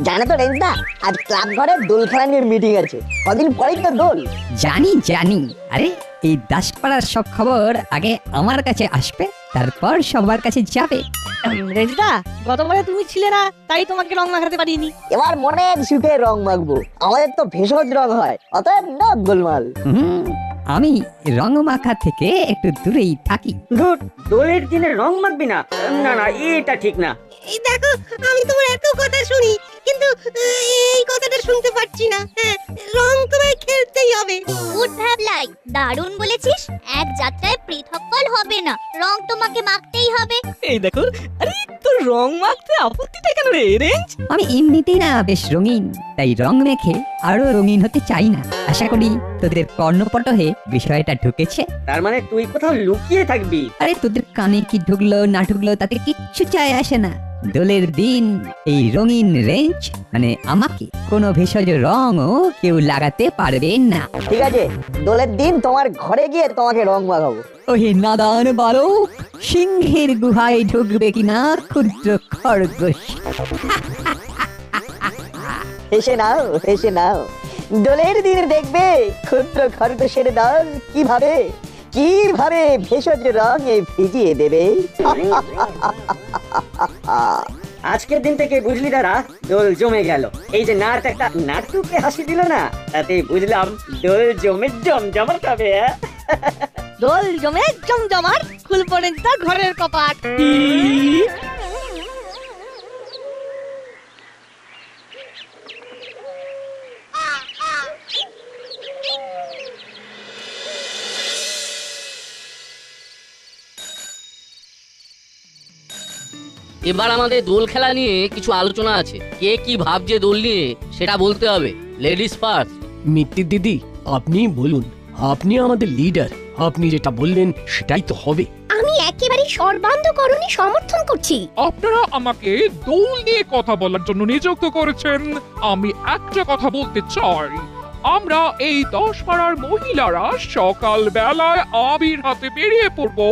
জানো তো রেঞ্জদা, আজ ক্লাব ঘরে দোল খেলা নিয়ে মিটিং আছে। কদিন পরেই তো দোল। জানি জানি, আরে এই দাসপাড়ার সব খবর আগে আমার কাছে আসবে, তারপর সবার কাছে যাবে। রেঞ্জদা, গতবারে তুমি ছিলে না, তাই তোমাকে রং মাখাতে পারিনি। এবার মনের সুখে রং মাখবো। আমাদের তো ভেষজ রং হয়, অতএব না গোলমাল। আমি রং মাখা থেকে একটু দূরেই থাকি। ধুর, দোলের দিনে রং মাখবি না? না না, এটা ঠিক না। এই দেখো, আমি তোমার এত কথা শুনি, কিন্তু এই কথাটা শুনতে পাচ্ছি না। হ্যাঁ, রং তোমায় খেলতেই হবে। গুড ভাবলাই, দারুণ বলেছিস। এক যাত্রায় পৃথক ফল হবে না, রং তোমাকে মাখতেই হবে। এই দেখো, আরে তোর রং মাখতে আপত্তিটা কেন রে রেঞ্জ? আমি এমনিতেই না বেশ রঙিন, তাই রং মেখে আরো রঙিন হতে চাই না। আশা করি তোদের কর্ণপটহে বিষয়টা ঢুকেছে। তার মানে তুই কোথাও লুকিয়ে থাকবি? আরে তোদের কানে কি ঢুকলো না ঢুকলো তাতে কিচ্ছু চায় আসে না। দোলের দিন এই রঙিন রেঞ্জ মানে আমাকে কোনো ভেষজ রঙও কেউ লাগাতে পারবে না। ঠিক আছে, দোলের দিন তোমার ঘরে গিয়ে তোমাকে রং মাখাবো। ওহে নাদান বালক, সিংহের গুহায় ঢুকবে কিনা ক্ষুদ্র খরগোশ। হেসে নাও, হেসে নাও। দোলের দিন দেখবে ক্ষুদ্র খরগোশের দল কিভাবে কিভাবে ভেষজ রঙে ভিজিয়ে দেবে। আজকের দিন থেকে বুঝলি দাদা, দোল জমে গেল। এই যে নাট একটা নাটুকে হাসি দিল না, তাতে বুঝলাম দোল জমে জমজমাট হবে। দোল জমে জমজমাট, খুলবো রেঞ্জদা ঘরের কপাট। এবার আমাদের দোল খেলা নিয়ে কিছু আলোচনা আছে। কে কি ভাবছে দোল নিয়ে সেটা বলতে হবে। Ladies first. মিত্তি দিদি, আপনি বলুন, আপনি আমাদের লিডার, আপনি যেটা বললেন সেটাই তো হবে। আমি একেবারে সর্বান্তকরণে সমর্থন করছি। আপনারা আমাকে দোল নিয়ে কথা বলার জন্য নিযুক্ত করেছেন। আমি একটা কথা বলতে চাই, আমরা এই 10 পাড়ার মহিলারা সকাল বেলায় আবির হাতে বেরিয়ে পড়বো।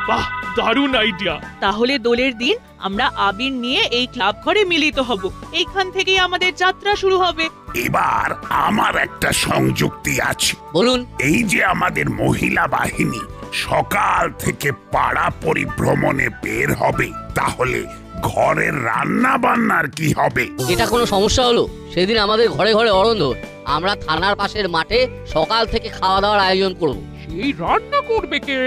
বাহ, দারুণ আইডিয়া। তাহলে দোলের দিন আমরা আবির নিয়ে এই ক্লাব ঘরে মিলিত হব। এইখান থেকেই আমাদের যাত্রা শুরু হবে। এবার আমার একটা সংযুক্তি আছে। বলুন। এই যে আমাদের মহিলা বাহিনী সকাল থেকে পাড়া পরিভ্রমণে বের হবে, তাহলে ঘরের রান্না বান্নার কি হবে? এটা কোনো সমস্যা হলো? সেদিন আমাদের ঘরে ঘরে অরন্ধর, আমরা থানার পাশের মাঠে সকাল থেকে খাওয়া দাওয়ার আয়োজন করব। সেই রান্না করবে কে?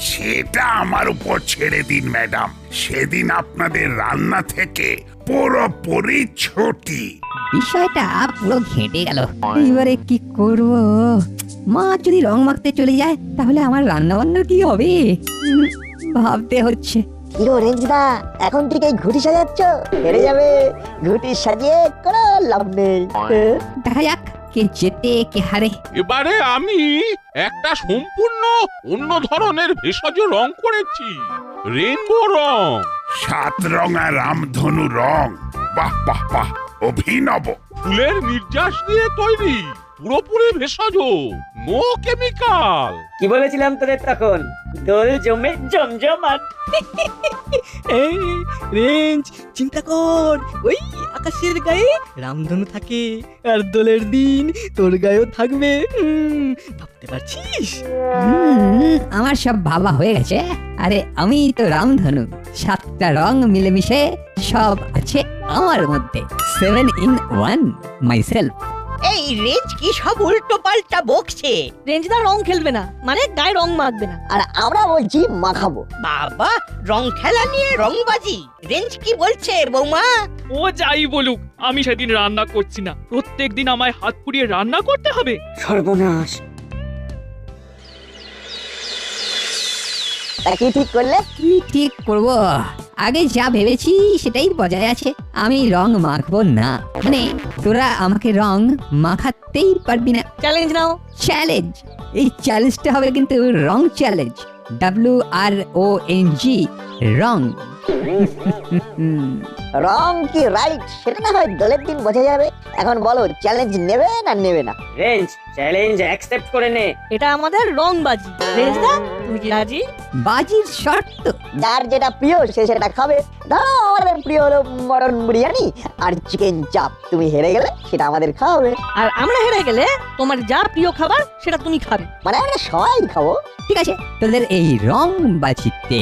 সেটা আমার উপর ছেড়ে দিন ম্যাডাম। সেদিন আপনাদের রান্না থেকে পুরোপুরি ছুটি। বিষয়টা পুরো ঘেঁটে গেল। এবারে কি করব? মা যদি রং মাখতে চলে যায় তাহলে আমার রান্না বান্নার কি হবে? ভাবতে হচ্ছে। কিরো রেঞ্জদা, এখন থেকে ঘুটি সাজাচ্ছ? হেরে যাবে। ঘুটি সাজিয়ে কোনো লাভ নেই। দেখা যাক কে জেতে কে হারে। এবারে আমি একটা সম্পূর্ণ অন্য ধরনের ভেষজ রং করেছি, রেনবো রং। 7 রঙা রামধনু রং। বাহ বাহ বাহ, অভিনব। ফুলের নির্যাস দিয়ে তৈরি, পুরোপুরি ভেষজ, নো কেমিক্যাল। কি বলেছিলাম তোদের তখন? দোল জমে জমজমাট। এই রেঞ্জ, চিন্তা কর, ওই আকাশের গায়ে রামধনু থাকে, আর দোলের দিন তোর গায়েও থাকবে। ভাবতে পারছিস? আমার সব ভাবা হয়ে গেছে। আরে আমি তো রামধনু, 7টা রং মিলেমিশে সব আছে আমার মধ্যে। 7 in 1 মাইসেলফ। এই রেঞ্জ কি সব উল্টো পাল্টা বকছে? রেঞ্জদা রং খেলবে না, মানে গায়ে রং মাখবে না। আর আমরা বলছি মাখাবো। বাবা, রং খেলা নিয়ে রংবাজি। রেঞ্জ কি বলছে বৌমা? ও যাই বলুক, আমি সেদিন রান্না করছি না। প্রত্যেকদিন আমায় হাত পুড়িয়ে রান্না করতে হবে? সর্বনাশ। তা কি ঠিক করলে? কি ঠিক করব? আগে যা ভেবেছি সেটাই বজায় আছে। আমি রং মাখবো না, মানে তোরা আমাকে রং মাখাতেই পারবি না। চ্যালেঞ্জ নাও। চ্যালেঞ্জ? এই চ্যালেঞ্জটা হবে কিন্তু রং চ্যালেঞ্জ। WRONG, রং। রং কি রাইট সেটা না হয় দোলের দিন বোঝা যাবে। এখন বলো চ্যালেঞ্জ নেবে না নেবে না? রেঞ্জ চ্যালেঞ্জ অ্যাকসেপ্ট করে নে। এটা আমাদের রং বাজি। রেজদা তুমি কি রাজি? বাজির শর্ত যার যেটা প্রিয় সে সেটা খাবে। ধরো আমাদের প্রিয় হলো মটন বিরিয়ানি আর চিকেন চাপ, তুমি হেরে গেলে সেটা আমাদের খাওয়াবে। আর আমরা হেরে গেলে তোমার যা প্রিয় খাবার সেটা তুমি খাবে। মানে আমরা সবাই খাবো। ঠিক আছে, তোদের এই রং বাজিতে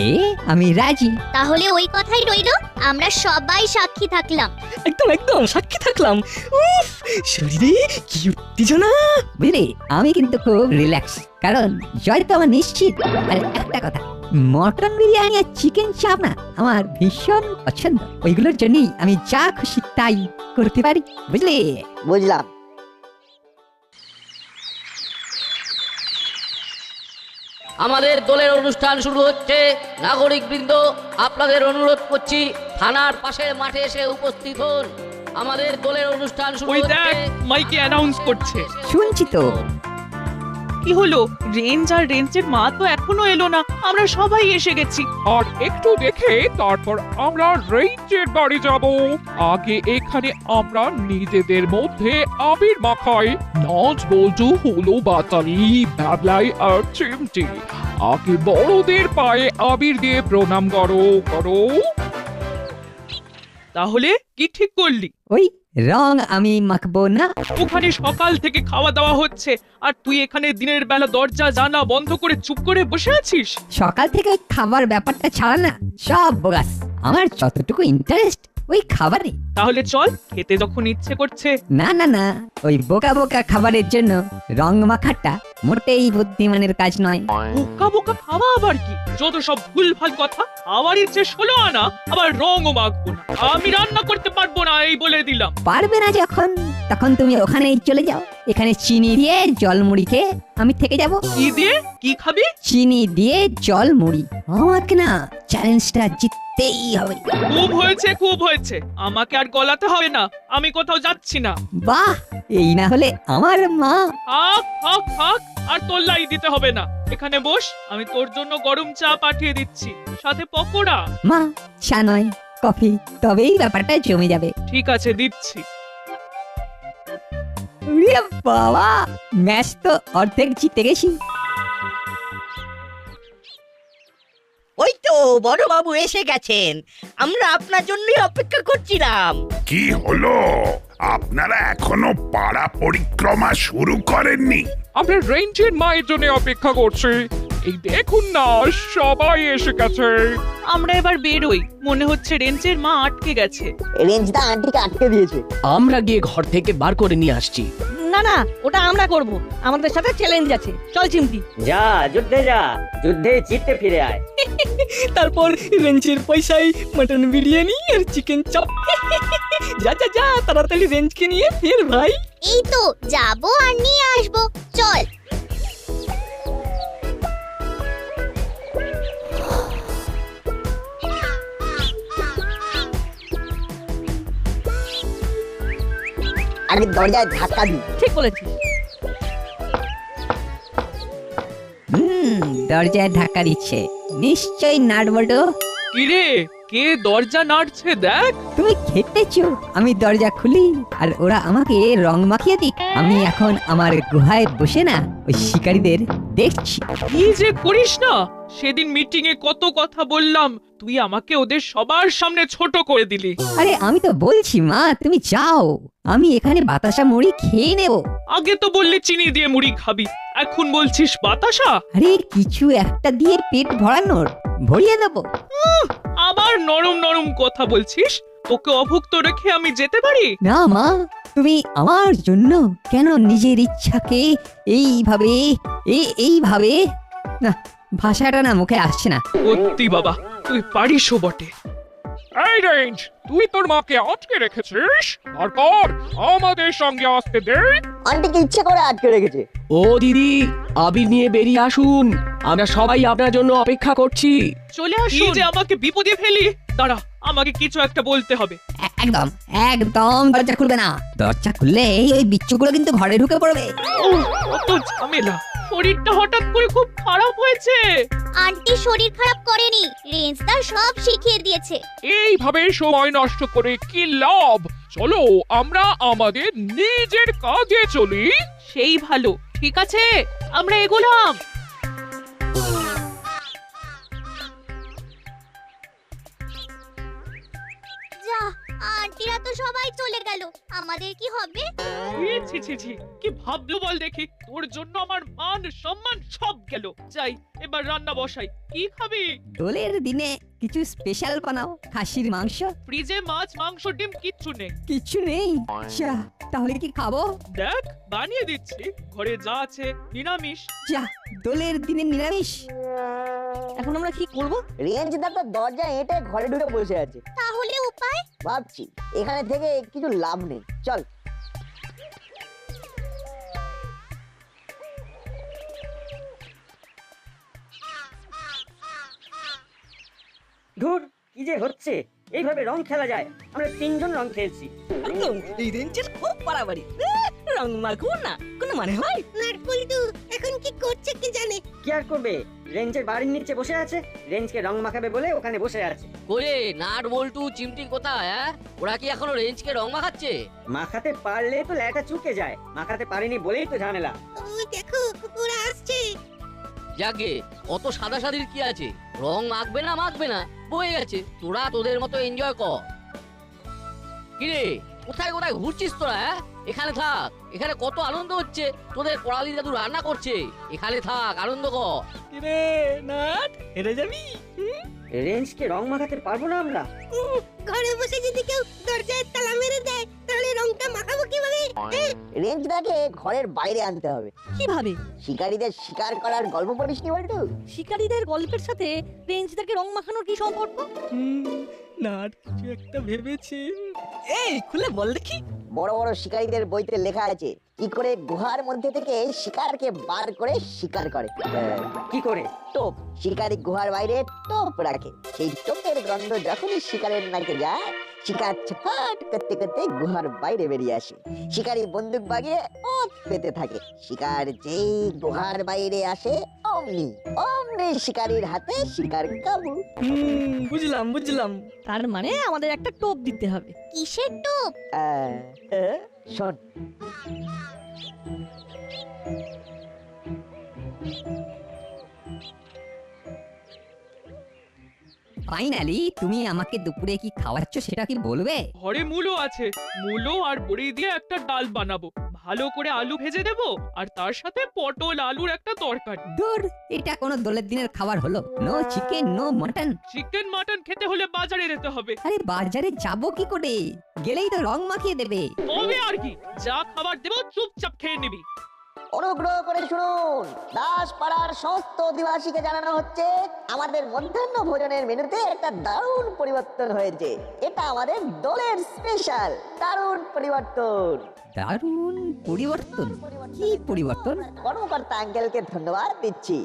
আমি রাজি। তাহলে ওই কথাই রইলো, আমরা সবাই সাক্ষী থাকলাম। একদম একদম সাক্ষী থাকলাম। উফ, শরীরে কি উত্তেজনা! বুঝলি, আমি কিন্তু খুব রিল্যাক্স, কারণ জয় তো আমার নিশ্চিত। আর একটা কথা, মটন বিরিয়ানি আর চিকেন চাপ না আমার ভীষণ পছন্দ। ওইগুলোর জন্যই আমি যা খুশি তাই করতে পারি, বুঝলি? বুঝলাম। আমাদের দলের অনুষ্ঠান শুরু হচ্ছে। নাগরিক বৃন্দ, আপনাদের অনুরোধ করছি থানার পাশের মাঠে এসে উপস্থিত হন। আমাদের দলের অনুষ্ঠান শুরু ওই হচ্ছে। দেখ, মাইকে অ্যানাউন্স করছে। শুনছি তো। কি হলো? রেঞ্জ আর রেঞ্জের মা তো এখনো এলো না। আমরা সবাই এসে গেছি। আর একটু দেখে তারপর আমরা রেঞ্জের বাড়ি যাব। আগে এখানে আমরা নিজেদের মধ্যে আবির মাখাই। নাচ বলছু হলো বাতালি, ব্যাবলাই আর চিমটি। আগে বড়দের পায়ে আবির দিয়ে প্রণাম করো করো। তাহলে কি ঠিক করলি? ওই রং আমি মাখবো না। ওখানে সকাল থেকে খাওয়া দাওয়া হচ্ছে, আর তুই এখানে দিনের বেলা দরজা জানা বন্ধ করে চুপ করে বসে আছিস। সকাল থেকে খাবার ব্যাপারটা ছাড়া না, সব বোগাস। আমার যতটুকু ইন্টারেস্ট ওই খাবারে। তাহলে চল, খেতে যখন ইচ্ছে করছে। না না না, ওই বোকা বোকা খাবারের জন্য রং মাখাটা মোটেই বুদ্ধিমানের কাজ নয়। বোকা বোকা খাওয়া আবার কি? যত সব ভুলভাল কথা। আবার ইচ্ছে 16 আনা, আবার রঙও মাখবো না। আমি রান্না করতে পারবো না, এই বলে দিলাম। পারবে না যখন, তখন তুমি ওখানেই চলে যাও। এখানে চিনি দিয়ে জল মুড়ি খেয়ে আমি থেকে যাব। কি দিয়ে? কি খাবি? চিনি দিয়ে জল মুড়ি। আমাকে না চ্যালেঞ্জটা জিততেই হবে। খুব হয়েছে, খুব হয়েছে। আমাকে আর গলাতে হবে না। আমি কোথাও যাচ্ছি না। বাহ, এই না হলে আমার মা। থাক থাক থাক, আর তোল্লাই দিতে হবে না। এখানে বস, আমি তোর জন্য গরম চা পাঠিয়ে দিচ্ছি, সাথে পকোড়া। মা, চা নয় কফি, তবেই ব্যাপারটা জমে যাবে। ঠিক আছে, দিচ্ছি। উরে বাবা, ম্যাচ তো অর্ধেক জিতে গেছি। ওই তো বড় বাবু এসে গেছেন। আমরা আপনার জন্যই অপেক্ষা করছিলাম। কি হলো, আপনারা এখনো পাড়া পরিক্রমা শুরু করেননি? আমরা রেঞ্জের মায়ের জন্য অপেক্ষা করছি। এই দেখুন না, সবাই এসে গেছে। আমরা এবার বেরোই। মনে হচ্ছে রেঞ্জের মা আটকে গেছে। রেঞ্জদা আন্টিকে আটকে দিয়েছে। আমরা গিয়ে ঘর থেকে বার করে নিয়ে আসছি। না না, ওটা আমরা করব। আমাদের সাথে চ্যালেঞ্জ আছে। চল চিমটি। যা যুদ্ধে যা, যুদ্ধে জিততে ফিরে আয়। তারপর রেঞ্জের পয়সায় মটন বিরিয়ানি আর চিকেন চাপ। যা যা যা, তাড়াতাড়ি রেঞ্জকে নিয়ে ফের ভাই। এই তো যাবো আর নিয়ে আসবো, চল। আগে দরজায় ধাক্কা দি। ঠিক বলেছিস। দরজায় ধাক্কা দিচ্ছে, নিশ্চয়ই নাটবল্টু। কিরে, কে দরজা নাড়ছে দেখ। তুমি খেতেছো, আমি দরজা খুলি আর ওরা আমাকে রং মাখিয়ে দিক। আমি এখন আমার গুহায় বসে না ওই শিকারীদের দেখছি। কি যে করিস না। সেদিন মিটিং এ কত কথা বললাম, তুই আমাকে ওদের সবার সামনে ছোট করে দিলি। আরে আমি তো বলছি মা, তুমি যাও, আমি এখানে বাতাসা মুড়ি খেয়ে নেব। আগে তো বললি চিনি দিয়ে মুড়ি খাবি, এখন বলছিস বাতাসা। আরে কিছু একটা দিয়ে পেট ভরানোর, ভরিয়ে দেবো। আবার নরম নরম কথা বলছিস। তোকে অভুক্ত রেখে আমি যেতে পারি না মা, তুমি আমার জন্য কেন নিজের ইচ্ছাকে এইভাবে এইভাবে না, ভাষাটা না মুখে আসছে না। সত্যি বাবা, তুই পারিসও বটে। এই রেঞ্জ, তুই তোর মাকে আটকে রেখেছিস, তারপর আমাদের সঙ্গে আসতে দে। আন্টিকে ইচ্ছে করে আটকে রেখেছে। ও দিদি, আবির নিয়ে বেরিয়ে আসুন। আমরা সবাই আপনার জন্য অপেক্ষা করছি। চলে আসুন। যে আমাকে বিপদে ফেলি। দাঁড়া, আমাকে কিছু একটা বলতে হবে। একদম একদম দরজা খুলবে না। দরজা খুললে ওই বিচ্ছুগুলো কিন্তু ঘরে ঢুকে পড়বে। কত ঝামেলা। শরীরটা হঠাৎ করে খুব খারাপ হয়েছে। আন্টি শরীর খারাপ করেনি, রেঞ্জদার সব শিখিয়ে দিয়েছে। এইভাবে সময় নষ্ট করে কি লাভ? চলো আমরা আমাদের নিজের কাজে চলি। সেই ভালো, ঠিক আছে, আমরা এগোলাম। যা, আন্টিরা তো সবাই চলে গেল, আমাদের কি হবে? ছি ছি ছি, কি ভাবলো বল দেখি, তোর জন্য আমার মান সম্মান সব গেল। যাই, এবার রান্না বসাই। কি খাবি? দোলের দিনে কিছু স্পেশাল বানাও, খাসির মাংস। ফ্রিজে মাছ মাংস ডিম কিচ্ছু নেই। কিছু নেই? যা, তাহলে কি খাবো? দেখ, বানিয়ে দিচ্ছি, ঘরে যা আছে নিরামিষ। যা, দোলের দিনে নিরামিষ। এখন আমরা কি করব? রেঞ্জদা তো দরজা এঁটে ঘরে ঢুকে বসে আছে। তাহলে উপায়? ভাবছি এখানে থেকে কিছু লাভ নেই, চল। ধুর, কি যে হচ্ছে! এইভাবে রং খেলা যায়? আমরা 3 জন রং খেলছি। একদম এই রেঞ্জের খুব বাড়াবাড়ি। রং মাখবো না, কোনো মানে হয়? নাটবল্টু এখন কি করছে কি জানে। কি আর করবে, রেঞ্জের বাড়ির নিচে বসে আছে, রেঞ্জকে রং মাখাবে বলে ওখানে বসে আছে। করে নাট বল্টু চিমটি কোথায়? ওরা কি এখনো রেঞ্জকে রং মাখাচ্ছে? মাখাতে পারলে তো ল্যাটা চুকে যায়, মাখাতে পারেনি বলেই তো ঝামেলা। ওই দেখো, ওরা আসছে। যাকে অত সাদা সাদির কি আছে? রং মাখবে না মাখবে না, বয়ে গেছে। তোরা তোদের মতো এনজয় কর। কিরে, কোথায় কোথায় ঘুরছিস তোরা? এখানে থাক, এখানে কত আনন্দ হচ্ছে। তোদের পড়ালি দাদু রান্না করছে, এখানে থাক, আনন্দ কর। কিরে নাট, হেরে যাবি? রেঞ্জকে রং মাখাতে পারবো না আমরা। ঘরে বসে যদি কেউ দরজায় তালা মেরে দেয় তাহলে রংটা মাখাবো কিভাবে? রেঞ্জদাকে ঘরের বাইরে আনতে হবে। কিভাবে? শিকারীদের শিকার করার গল্প পড়িসনি বলটু? শিকারীদের গল্পের সাথে রেঞ্জদাকে রং মাখানোর কি সম্পর্ক? নাট কিছু একটা ভেবেছে। এই খুলে বল দেখি। বড় বড় শিকারীদের বইতে লেখা আছে কি করে গুহার মধ্যে থেকে শিকারকে বার করে শিকার করে। কি করে? টোপ। শিকারী গুহার বাইরে টোপ রাখে, সেই টোপের গন্ধ যখনই শিকারের নাকে যায়, শিকার ছটফট করতে করতে গুহার বাইরে বেরিয়ে আসে। শিকারী বন্দুক বাগিয়ে ওত পেতে থাকে। শিকার যেই গুহার বাইরে আসে অমনি অমনি শিকারীর হাতে শিকার কাবু। বুঝলাম বুঝলাম, তার মানে আমাদের একটা টোপ দিতে হবে। কিসের টোপ? শোন, ফাইনালি তুমি আমাকে দুপুরে কি খাওয়াচ্ছ সেটা কি বলবে? ঘরে মূলো আছে, মূলো আর বড়ি দিয়ে একটা ডাল বানাবো। ভালো করে আলু ভেজে দেবো, আর তার সাথে পটল আলুর একটা তরকারি। দূর, এটা কোনো দোলের দিনের খাবার হলো? No chicken, no mutton. Chicken mutton খেতে হলে বাজারে যেতে হবে। আরে বাজারে যাবো কি করে? গেলেই তো রং মাখিয়ে দেবে। তবে আর কি, যা খাবার দেবো চুপচাপ খেয়ে নিবি। অনুগ্রহ করে শুনুন, দাসপাড়ার সমস্ত অধিবাসীকে জানানো হচ্ছে আমাদের মধ্যাহ্ন ভোজনের মেনুতে একটা দারুণ পরিবর্তন হয়েছে। এটা আমাদের দলের স্পেশাল দারুণ পরিবর্তন। দারুণ পরিবর্তন? কি পরিবর্তন? কর্মকর্তা আঙ্কেলকে ধন্যবাদ দিচ্ছি।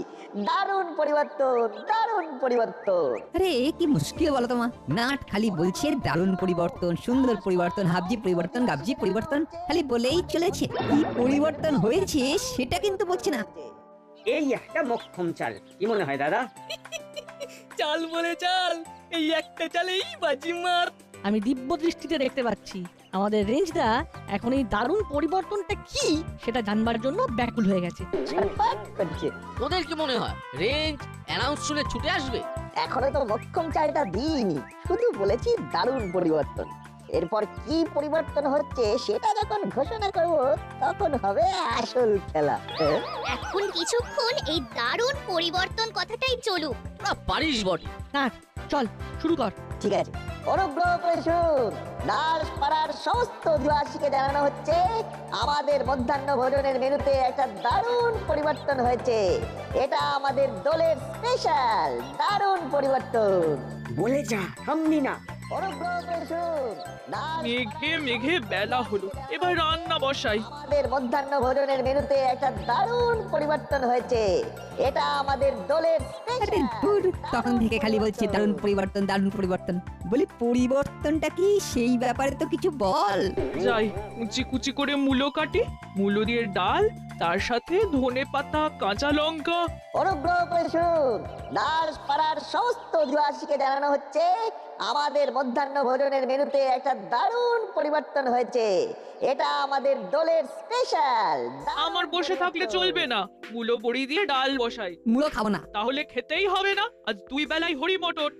দারুণ পরিবর্তন, দারুণ পরিবর্তন। আরে কি মুশকিল বলো তোমার? নাট খালি বলছে দারুণ পরিবর্তন, সুন্দর পরিবর্তন, হাবজি পরিবর্তন, গাবজি পরিবর্তন, খালি বলেই চলেছে। কি পরিবর্তন হয়েছে সেটা কিন্তু বলছে না। এই একটা মক্ষম চাল, কি মনে হয় দাদা? চাল বলে চাল, এই একটা চালেই বাজি মার। আমি দিব্য দৃষ্টিতে দেখতে পাচ্ছি আমাদের রেঞ্জদা এখন এই দারুণ পরিবর্তনটা কি সেটা জানবার জন্য ব্যাকুল হয়ে গেছে। তোদের কি মনে হয় রেঞ্জ অ্যানাউন্স শুনে ছুটে আসবে? এখনো তো মক্ষম চালটা দিইনি, শুধু বলেছি দারুণ পরিবর্তন। এরপর কি পরিবর্তন হচ্ছে সেটা যখন ঘোষণা করব তখন হবে আসল খেলা। এখন কিছুক্ষণ এই দারুণ পরিবর্তন কথাটাই চলুক। পারিস বটে। না, চল শুরু কর। ঠিক আছে, অনুগ্রহ করে শুনুন, দাসপাড়ার সমস্ত অধিবাসীকে জানানো হচ্ছে আমাদের মধ্যাহ্ন ভোজনের মেনুতে একটা দারুণ পরিবর্তন হয়েছে। এটা আমাদের দলের স্পেশাল দারুণ পরিবর্তন। বলে যা, থামবি না। অনুগ্রহ করে শুনুন, মেঘে মেঘে বেলা হলো, এবার রান্না বসাই। আমাদের মধ্যাহ্ন ভোজনের মেনুতে একটা দারুণ পরিবর্তন হয়েছে। এটা আমাদের দলের আরে দূর, তখন থেকে খালি বলছে দারুণ পরিবর্তন, দারুণ পরিবর্তন। বলি পরিবর্তনটা কি সেই ব্যাপারে তো কিছু বল। যাই, কুচি কুচি করে মূলো কাটি, মূলো দিয়ে ডাল, তার সাথে ধনেপাতা কাঁচা লঙ্কা। অনুগ্রহ করে শুনুন, দাসপাড়ার সমস্ত অধিবাসীকে জানানো হচ্ছে আমাদের মধ্যাহ্ন ভোজনের মেনুতে একটা দারুণ পরিবর্তন হয়েছে। এটা আমাদের দলের স্পেশাল। আমার বসে থাকলে চলবে না, মূলো বড়ি দিয়ে ডাল বসাই। মুলো খাবো না। তাহলে খেতেই হবে না, আজ 2 বেলায় হরি মটর।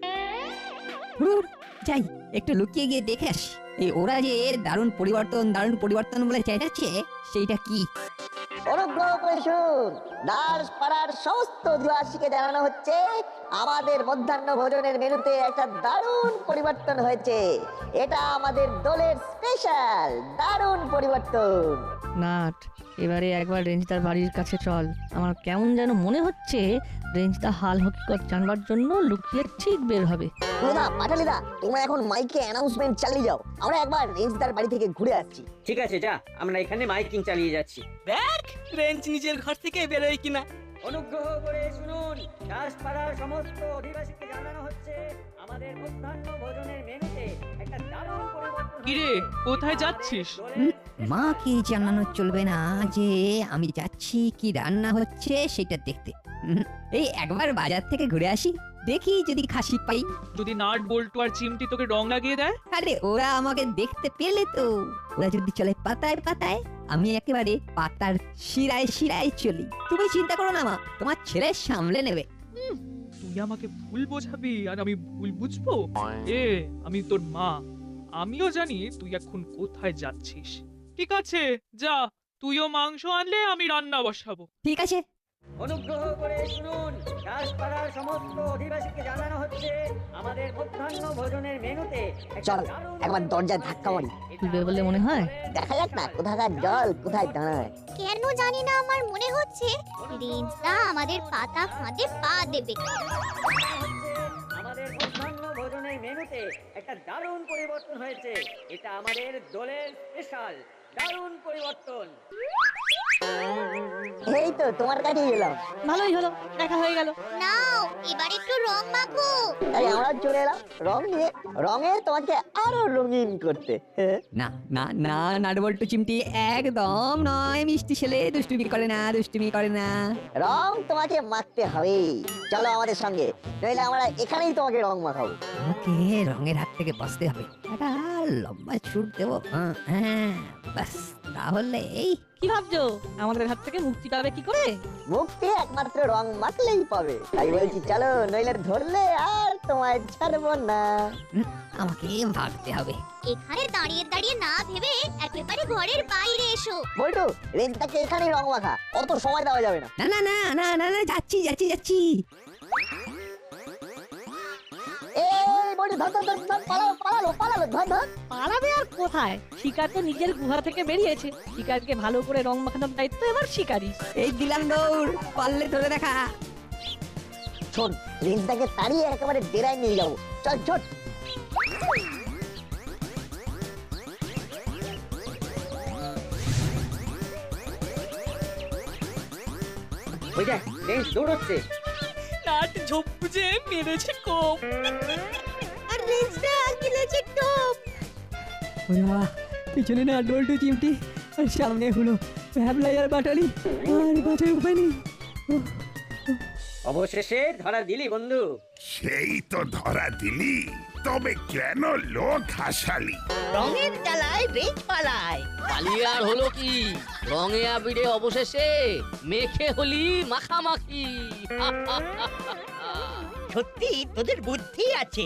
হুর, যাই একটু লুকিয়ে গিয়ে দেখে আসি এই ওরা যে এর দারুণ পরিবর্তন বলে চেঁচাচ্ছে সেইটা কি। অনুগ্রহ করে শুনুন, দাসপাড়ার সমস্ত অধিবাসীকে জানানো হচ্ছে আমাদের মধ্যাহ্ন ভোজনের মেনুতে একটা দারুণ পরিবর্তন হয়েছে। এটা আমাদের দলের স্পেশাল দারুণ পরিবর্তন। নাট, এবারে একবার রেঞ্জদার বাড়ির কাছে চল। আমার কেমন যেন মনে হচ্ছে রেঞ্জদা হাল হকিকত জানবার জন্য লুকিয়ে ঠিক বের হবে। দাদা পাটালিদা, তোমরা এখন মাইকে অ্যানাউন্সমেন্ট চালিয়ে যাও, আমরা একবার রেঞ্জদার বাড়ি থেকে ঘুরে আসছি। ঠিক আছে, যা, আমরা এখানে মাইকিং চালিয়ে যাচ্ছি। দেখ রেঞ্জ নিজের ঘর থেকে বেরোয় কিনা। অনুগ্রহ করে শুনুন, দাসপাড়ার সমস্ত অধিবাসীকে জানানো হচ্ছে আমাদের মধ্যাহ্ন ভোজনের মেনুতে একটা দারুণ পরিবর্তন। কিরে, কোথায় যাচ্ছিস? মাকে জানানো চলবে না যে আমি যাচ্ছি কি রান্না হচ্ছে সেটা দেখতে। এই একবার বাজার থেকে ঘুরে আসি, দেখি যদি খাসি পাই। যদি নাট বল্টু আর চিমটি তোকে রং লাগিয়ে দেয়? আরে ওরা আমাকে দেখতে পেলে তো, ওরা যদি চলে পাতায় পাতায়, আমি একেবারে পাতার শিরায় শিরায় চলি। তুমি চিন্তা করো না মা, তোমার ছেলে সামলে নেবে। তুই আমাকে ভুল বোঝাবি আর আমি ভুল বুঝবো? আমি তোর মা, আমিও জানি তুই এখন কোথায় যাচ্ছিস। ঠিক আছে, যা, তুইও মাংস আনলে আমি রান্না বসাবো। ঠিক আছে। অনুগ্রহ করে শুনুন, দাসপাড়ার সমস্ত অধিবাসীকে জানানো হচ্ছে আমাদের মধ্যাহ্ন ভোজনের মেনুতে চল একবার দরজায় ধাক্কা মারি। তুলবে বলে মনে হয়? দেখা যাক না কোথাকার জল কোথায় দাঁড়ায়। কেন জানি না আমার মনে হচ্ছে রেঞ্জদা আমাদের পাতা ফাঁদে পা দেবে। আমাদের মধ্যাহ্ন ভোজনের মেনুতে একটা দারুণ পরিবর্তন হয়েছে। এটা আমাদের দলের স্পেশাল দারুণ পরিবর্তন। এই তো তোমার কাছেই এলাম। ভালোই হলো, দেখা হয়ে গেল। নাও এবার একটু রং মাখো। তাই আমরা চলে এলাম রং নিয়ে, রঙে তোমাকে আরো রঙিন করতে। না না না, নাটবল্টু চিমটি একদম নয়, মিষ্টি ছেলে দুষ্টুমি করে না। রং তোমাকে মাখতে হবে, চলো আমাদের সঙ্গে, নইলে আমরা এখানেই তোমাকে রং মাখাবো। আমাকে রঙের হাত থেকে বাঁচতে হবে, একটা লম্বা ছুট দেবো। হ্যাঁ বাস, তাহলে এই কি ভাবছো আমাদের হাত থেকে মুক্তি পাবে কি করে? মুক্তি একমাত্র রং মাখলেই পাবে। তাই বলছি চলো, নইলে ধরলে আর তোমায় ছাড়বো না। আমাকে ভাগতে হবে। এখানে দাঁড়িয়ে দাঁড়িয়ে না ভেবে একেবারে ঘরের বাইরে এসো। বলটু, রেঞ্জটাকে এখানেই রং মাখা, অত সময় দেওয়া যাবে না। না না না না না না, যাচ্ছি। এই বলটু, ধর, পালালো, ধর। পালাবে আর কোথায়? শিকার তো নিজের গুহা থেকে বেরিয়েছে, শিকারকে ভালো করে রং মাখানোর দায়িত্ব এবার শিকারি। এই দিলাম দৌড়, পারলে ধরে দেখা। শোন, রেঞ্জটাকে তাড়িয়ে একেবারে ডেরায় নিয়ে যাবো, চল ছোট। ওই দেখ, রেঞ্জ দৌড়চ্ছে। নাট ঝোপ বুঝে মেরেছে কোপ। আর রেঞ্জটা গিলেছে টপ। ওরে বাবা, পিছনে নাটবল্টু চিমটি আর সামনে হলো ভ্যাবলাই আর বাটালি, আর বাঁচার উপায় নেই। অবশেষে ধরা দিলি বন্ধু। সেই তো ধরা দিলি, তবে কেন লোক হাসালি? রঙের জ্বালায় রেঞ্জ পালায়। পালিয়ে আর হলো কি, রঙে আবিরে অবশেষে মেখে হলি মাখামাখি। সত্যি তোদের বুদ্ধি আছে,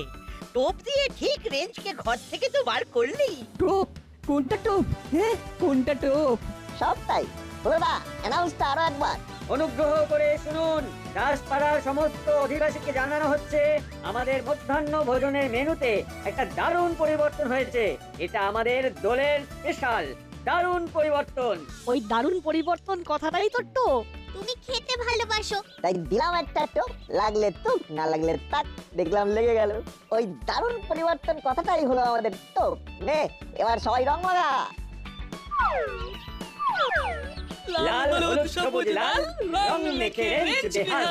টোপ দিয়ে ঠিক রেঞ্জকে ঘর থেকে তো বার করলি। টোপ? কোনটা টোপ? হ্যাঁ কোনটা টোপ? সব তাই। ওরা অ্যানাউন্সটা আরো একবার। অনুগ্রহ করে শুনুন, দাসপাড়ার সমস্ত অধিবাসীকে জানানো হচ্ছে আমাদের মধ্যাহ্ন ভোজনের মেনুতে একটা দারুণ পরিবর্তন হয়েছে। এটা আমাদের দলের স্পেশাল দারুণ পরিবর্তন। ওই দারুণ পরিবর্তন কথাটাই তো টোপ। তুমি খেতে ভালোবাসো তাই দিলাম একটা টোপ, লাগলে তুক, না লাগলে তাক, দেখলাম লেগে গেল। ওই দারুণ পরিবর্তন কথাটাই হলো আমাদের টোপ। নে এবার সবাই রং মাখা। লাল হলুদ সবুজ লাল, রং মেখে রেঞ্জ বেহাল।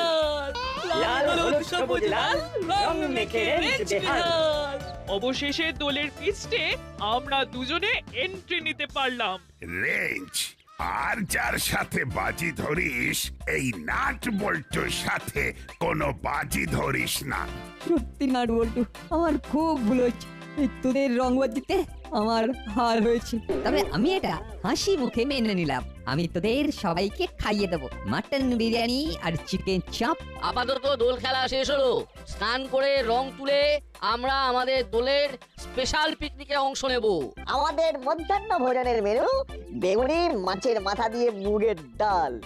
লাল হলুদ সবুজ লাল, রং মেখে রেঞ্জ বেহাল। অবশেষে দলের ফিস্টে আমরা দুজনে এন্ট্রি নিতে পারলাম। রেঞ্জ, আর যার সাথে বাজি ধরিস এই নাট বল্টুর সাথে কোনো বাজি ধরিস না। সত্যি নাট বল্টু, আমার খুব ভুল হয়েছে। এই তোদের রংবাজিতে আমার হার হয়েছে। তবে আমি এটা হাসি মুখে মেনে নিলাম। আমি তোদের সবাইকে খাইয়ে দেবো মাটন বিরিয়ানি আর চিকেন চাপ। আপাতত দোল খেলা শেষ হলো, স্নান করে রং তুলে আমরা আমাদের দোলের স্পেশাল পিকনিকে অংশ নেব। আমাদের মধ্যাহ্ন ভোজনের মেনু বেগুনি মাছের মাথা দিয়ে মুগের ডাল,